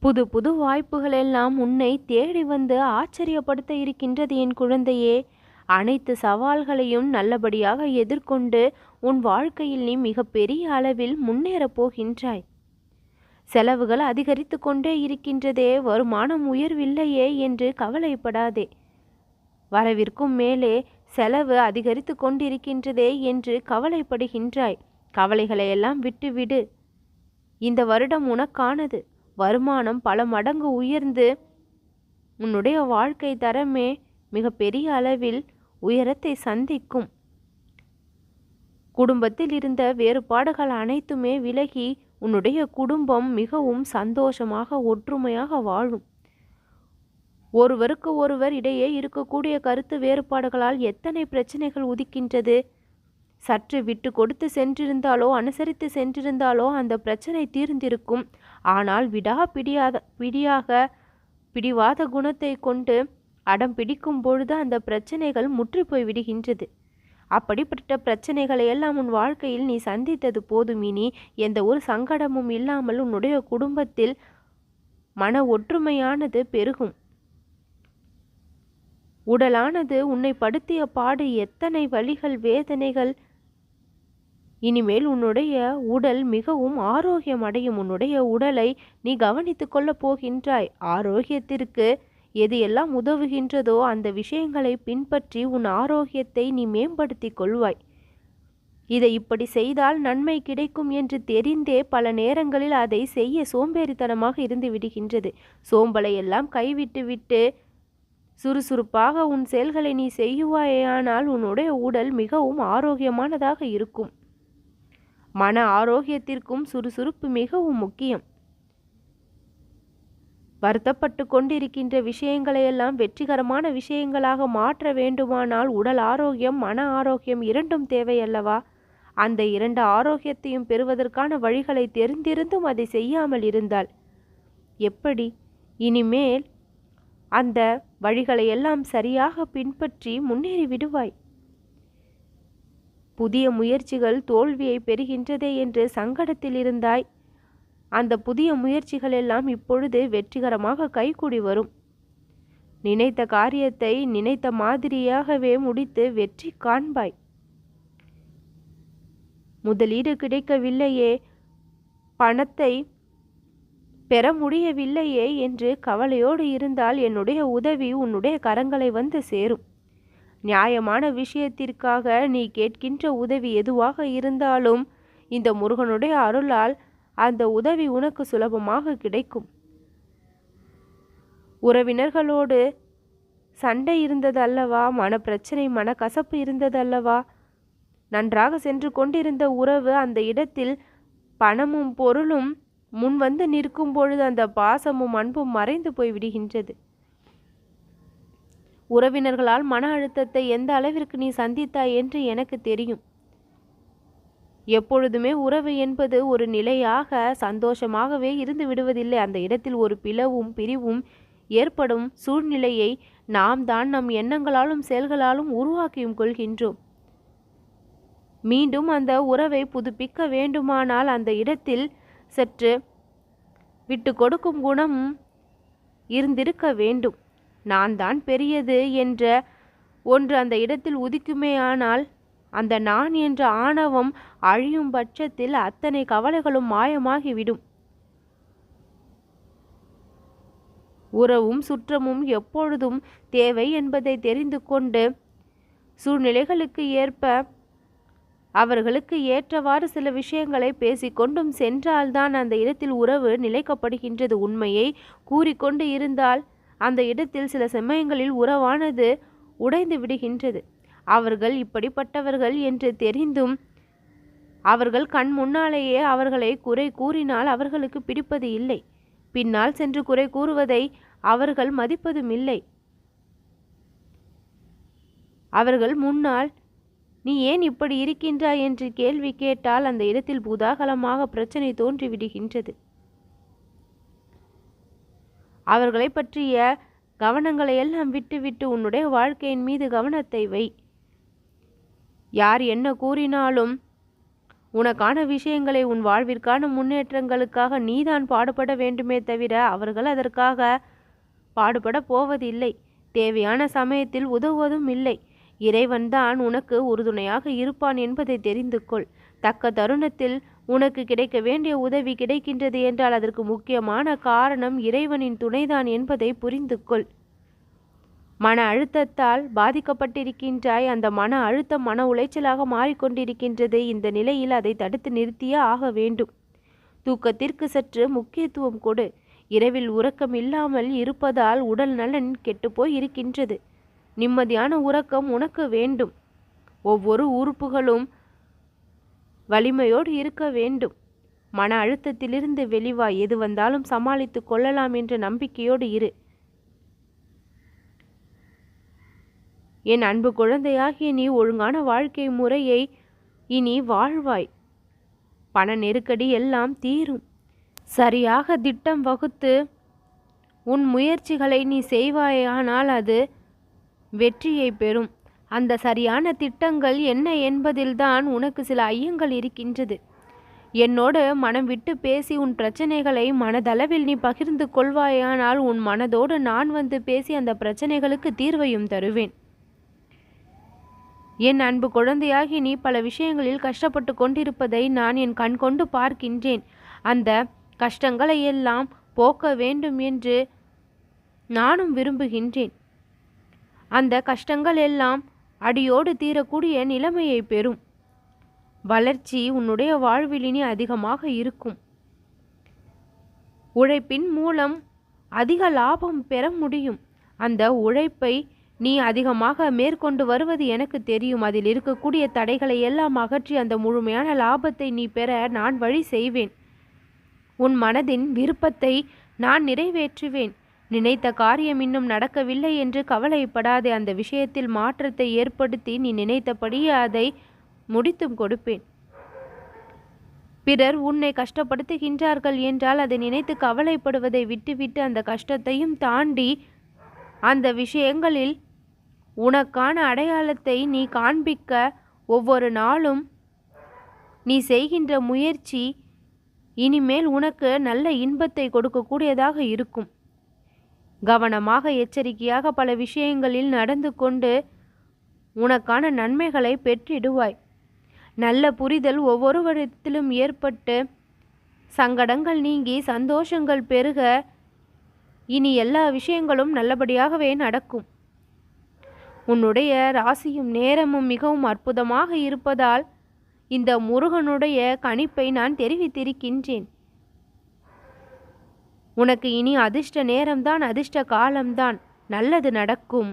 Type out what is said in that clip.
புது புது வாய்ப்புகள் எல்லாம் உன்னை தேடி வந்து ஆச்சரியப்படுத்த இருக்கின்றது என் குழந்தையே. அனைத்து சவால்களையும் நல்லபடியாக எதிர்கொண்டு உன் வாழ்க்கையில் நீ மிக பெரிய அளவில் முன்னேறப் போகின்றாய். செலவுகள் அதிகரித்து கொண்டே இருக்கின்றதே, வருமானம் உயர்வில்லையே என்று கவலைப்படாதே. வரவிற்கும் மேலே செலவு அதிகரித்து கொண்டிருக்கின்றதே என்று கவலைப்படுகின்றாய். கவலைகளையெல்லாம் விட்டுவிடு. இந்த வருடம் உனக்கானது. வருமானம் பல மடங்கு உயர்ந்து உன்னுடைய வாழ்க்கை தரமே மிக பெரிய அளவில் உயரத்தை சந்திக்கும். குடும்பத்தில் இருந்த வேறுபாடுகள் அனைத்துமே விலகி உன்னுடைய குடும்பம் மிகவும் சந்தோஷமாக ஒற்றுமையாக வாழும். ஒருவருக்கு ஒருவர் இடையே இருக்கக்கூடிய கருத்து வேறுபாடுகளால் எத்தனை பிரச்சனைகள் உதிக்கின்றது. சற்று விட்டு கொடுத்து சென்றிருந்தாலோ அனுசரித்து சென்றிருந்தாலோ அந்த பிரச்சனை தீர்ந்திருக்கும். ஆனால் பிடிவாத குணத்தை கொண்டு அடம் பிடிக்கும் பொழுது அந்த பிரச்சனைகள் முற்றி போய் விடுகின்றது. அப்படிப்பட்ட பிரச்சனைகளை எல்லாம் உன் வாழ்க்கையில் நீ சந்தித்தது போதும். இனி எந்த ஒரு சங்கடமும் இல்லாமல் உன்னுடைய குடும்பத்தில் மன ஒற்றுமையானது பெருகும். உடலானது உன்னை படுத்திய பாடு எத்தனை வலிகள் வேதனைகள். இனிமேல் உன்னுடைய உடல் மிகவும் ஆரோக்கியம் அடையும். உன்னுடைய உடலை நீ கவனித்து கொள்ளப் போகின்றாய். ஆரோக்கியத்திற்கு எது எல்லாம் உதவுகின்றதோ அந்த விஷயங்களை பின்பற்றி உன் ஆரோக்கியத்தை நீ மேம்படுத்தி கொள்வாய். இதை இப்படி செய்தால் நன்மை கிடைக்கும் என்று தெரிந்தே பல நேரங்களில் அதை செய்ய சோம்பேறித்தனமாக இருந்து விடுகின்றது. சோம்பலை எல்லாம் கைவிட்டு சுறுசுறுப்பாக உன் செயல்களை நீ செய்வாயானால் உன்னுடைய உடல் மிகவும் ஆரோக்கியமானதாக இருக்கும். மன ஆரோக்கியத்திற்கும் சுறுசுறுப்பு மிகவும் முக்கியம். வருத்தப்பட்டு கொண்டிருக்கின்ற விஷயங்களையெல்லாம் வெற்றிகரமான விஷயங்களாக மாற்ற வேண்டுமானால் உடல் ஆரோக்கியம் மன ஆரோக்கியம் இரண்டும் தேவையல்லவா? அந்த இரண்டு ஆரோக்கியத்தையும் பெறுவதற்கான வழிகளை தெரிந்திருந்தும் அதை செய்யாமல் இருந்தால் எப்படி? இனிமேல் அந்த வழிகளை எல்லாம் சரியாக பின்பற்றி முன்னேறி விடுவாய். புதிய முயற்சிகள் தோல்வியை பெறுகின்றதே என்று சங்கடத்தில் இருந்தாய். அந்த புதிய முயற்சிகள் எல்லாம் இப்பொழுது வெற்றிகரமாக கைகூடி வரும். நினைத்த காரியத்தை நினைத்த மாதிரியாகவே முடித்து வெற்றி காண்பாய். முதலீடு கிடைக்கவில்லையே, பணத்தை பெற முடியவில்லையே என்று கவலையோடு இருந்தால் என்னுடைய உதவி உன்னுடைய கரங்களை வந்து சேரும். நியாயமான விஷயத்திற்காக நீ கேட்கின்ற உதவி எதுவாக இருந்தாலும் இந்த முருகனுடைய அருளால் அந்த உதவி உனக்கு சுலபமாக கிடைக்கும். உறவினர்களோடு சண்டை இருந்தது அல்லவா? மனப்பிரச்சனை மனக்கசப்பு இருந்தது அல்லவா? நன்றாக சென்று கொண்டிருந்த உறவு அந்த இடத்தில் பணமும் பொருளும் முன் வந்து நிற்கும் பொழுது அந்த பாசமும் அன்பும் மறைந்து போய் விடுகின்றது. உறவினர்களால் மன அழுத்தத்தை எந்த அளவிற்கு நீ சந்தித்தாய் என்று எனக்கு தெரியும். எப்பொழுதுமே உறவு என்பது ஒரு நிலையாக சந்தோஷமாகவே இருந்து விடுவதில்லை. அந்த இடத்தில் ஒரு பிளவும் பிரிவும் ஏற்படும் சூழ்நிலையை நாம் தான் நம் எண்ணங்களாலும் செயல்களாலும் உருவாக்கியும் கொள்கின்றோம். மீண்டும் அந்த உறவை புதுப்பிக்க வேண்டுமானால் அந்த இடத்தில் சற்று விட்டு கொடுக்கும் குணம் இருந்திருக்க வேண்டும். நான் தான் பெரியது என்ற ஒன்று அந்த இடத்தில் உதிக்குமேயானால் அந்த நான் என்ற ஆணவம் அழியும் பட்சத்தில் அத்தனை கவலைகளும் மாயமாகிவிடும். உறவும் சுற்றமும் எப்பொழுதும் தேவை என்பதை தெரிந்து கொண்டு சூழ்நிலைகளுக்கு ஏற்ப அவர்களுக்கு ஏற்றவாறு சில விஷயங்களை பேசிக்கொண்டும் சென்றால்தான் அந்த இடத்தில் உறவு நிலைக்கப்படுகின்றது. உண்மையை கூறிக்கொண்டு இருந்தால் அந்த இடத்தில் சில சமயங்களில் உறவானது உடைந்து விடுகின்றது. அவர்கள் இப்படிப்பட்டவர்கள் என்று தெரிந்தும் அவர்கள் கண் முன்னாலேயே அவர்களை குறை கூறினால் அவர்களுக்கு பிடிப்பது இல்லை. பின்னால் சென்று குறை கூறுவதை அவர்கள் மதிப்பதும் இல்லை. அவர்கள் முன்னால் நீ ஏன் இப்படி இருக்கின்றாய் என்று கேள்வி கேட்டால் அந்த இடத்தில் பூதாகலமாக பிரச்சனை தோன்றிவிடுகின்றது. அவர்களை பற்றிய கவனங்களை எல்லாம் விட்டுவிட்டு உன்னுடைய வாழ்க்கையின் மீது கவனத்தை வை. யார் என்ன கூறினாலும் உனக்கான விஷயங்களை உன் வாழ்விற்கான முன்னேற்றங்களுக்காக நீதான் பாடுபட வேண்டுமே தவிர அவர்கள் அதற்காக பாடுபட போவதில்லை. தேவையான சமயத்தில் உதவுவதும் இல்லை. இறைவன்தான் உனக்கு உறுதுணையாக இருப்பான் என்பதை தெரிந்து கொள். தக்க தருணத்தில் உனக்கு கிடைக்க வேண்டிய உதவி கிடைக்கின்றது என்றால் அதற்கு முக்கியமான காரணம் இறைவனின் துணைதான் என்பதை புரிந்து கொள். மன அழுத்தத்தால் பாதிக்கப்பட்டிருக்கின்றாய். அந்த மன அழுத்தம் மன உளைச்சலாக மாறிக்கொண்டிருக்கின்றது. இந்த நிலையில் அதை தடுத்து நிறுத்தியே ஆக வேண்டும். தூக்கத்திற்கு சற்று முக்கியத்துவம் கொடு. இரவில் உறக்கம் இல்லாமல் இருப்பதால் உடல் நலன் கெட்டுப்போய் இருக்கின்றது. நிம்மதியான உறக்கம் உனக்கு வேண்டும். ஒவ்வொரு உறுப்புகளும் வலிமையோடு இருக்க வேண்டும். மன அழுத்தத்திலிருந்து வெளிவாய். எது வந்தாலும் சமாளித்து கொள்ளலாம் என்ற நம்பிக்கையோடு இரு. என் அன்பு குழந்தையாகிய நீ ஒழுங்கான வாழ்க்கை முறையை இனி வாழ்வாய். பண நெருக்கடி எல்லாம் தீரும். சரியாக திட்டம் வகுத்து உன் முயற்சிகளை நீ செய்வாயானால் அது வெற்றியை பெறும். அந்த சரியான திட்டங்கள் என்ன என்பதில்தான் உனக்கு சில ஐயங்கள் இருக்கின்றது. என்னோடு மனம் விட்டு பேசி உன் பிரச்சனைகளை மனதளவில் நீ பகிர்ந்து கொள்வாயானால் உன் மனதோடு நான் வந்து பேசி அந்த பிரச்சனைகளுக்கு தீர்வையும் தருவேன். என் அன்பு குழந்தையாகி நீ பல விஷயங்களில் கஷ்டப்பட்டு கொண்டிருப்பதை நான் என் கண் கொண்டு பார்க்கின்றேன். அந்த கஷ்டங்களை எல்லாம் போக்க வேண்டும் என்று நானும் விரும்புகின்றேன். அந்த கஷ்டங்கள் எல்லாம் அடியோடு தீரக்கூடிய நிலைமையை பெறும். வளர்ச்சி உன்னுடைய வாழ்வில் இனி அதிகமாக இருக்கும். உழைப்பின் மூலம் அதிக லாபம் பெற முடியும். அந்த உழைப்பை நீ அதிகமாக மேற்கொண்டு வருவது எனக்கு தெரியும். அதில் இருக்கக்கூடிய தடைகளை எல்லாம் அகற்றி அந்த முழுமையான லாபத்தை நீ பெற நான் வழி செய்வேன். உன் மனதின் விருப்பத்தை நான் நிறைவேற்றுவேன். நினைத்த காரியம் இன்னும் நடக்கவில்லை என்று கவலைப்படாதே. அந்த விஷயத்தில் மாற்றத்தை ஏற்படுத்தி நீ நினைத்தபடியே அதை முடித்தும் கொடுப்பேன். பிறர் உன்னை கஷ்டப்படுத்துகின்றார்கள் என்றால் அதை நினைத்து கவலைப்படுவதை விட்டுவிட்டு அந்த கஷ்டத்தையும் தாண்டி அந்த விஷயங்களில் உனக்கான அடையாளத்தை நீ காண்பிக்க ஒவ்வொரு நாளும் நீ செய்கின்ற முயற்சி இனிமேல் உனக்கு நல்ல இன்பத்தை கொடுக்கக்கூடியதாக இருக்கும். கவனமாக எச்சரிக்கையாக பல விஷயங்களில் நடந்து கொண்டு உனக்கான நன்மைகளை பெற்றிடுவாய். நல்ல புரிதல் ஒவ்வொருவரிடத்திலும் ஏற்பட்டு சங்கடங்கள் நீங்கி சந்தோஷங்கள் பெருக இனி எல்லா விஷயங்களும் நல்லபடியாகவே நடக்கும். உன்னுடைய ராசியும் நேரமும் மிகவும் அற்புதமாக இருப்பதால் இந்த முருகனுடைய கணிப்பை நான் தெரிவித்திருக்கின்றேன். உனக்கு இனி அதிர்ஷ்ட நேரம்தான், அதிர்ஷ்ட காலம்தான். நல்லது நடக்கும்.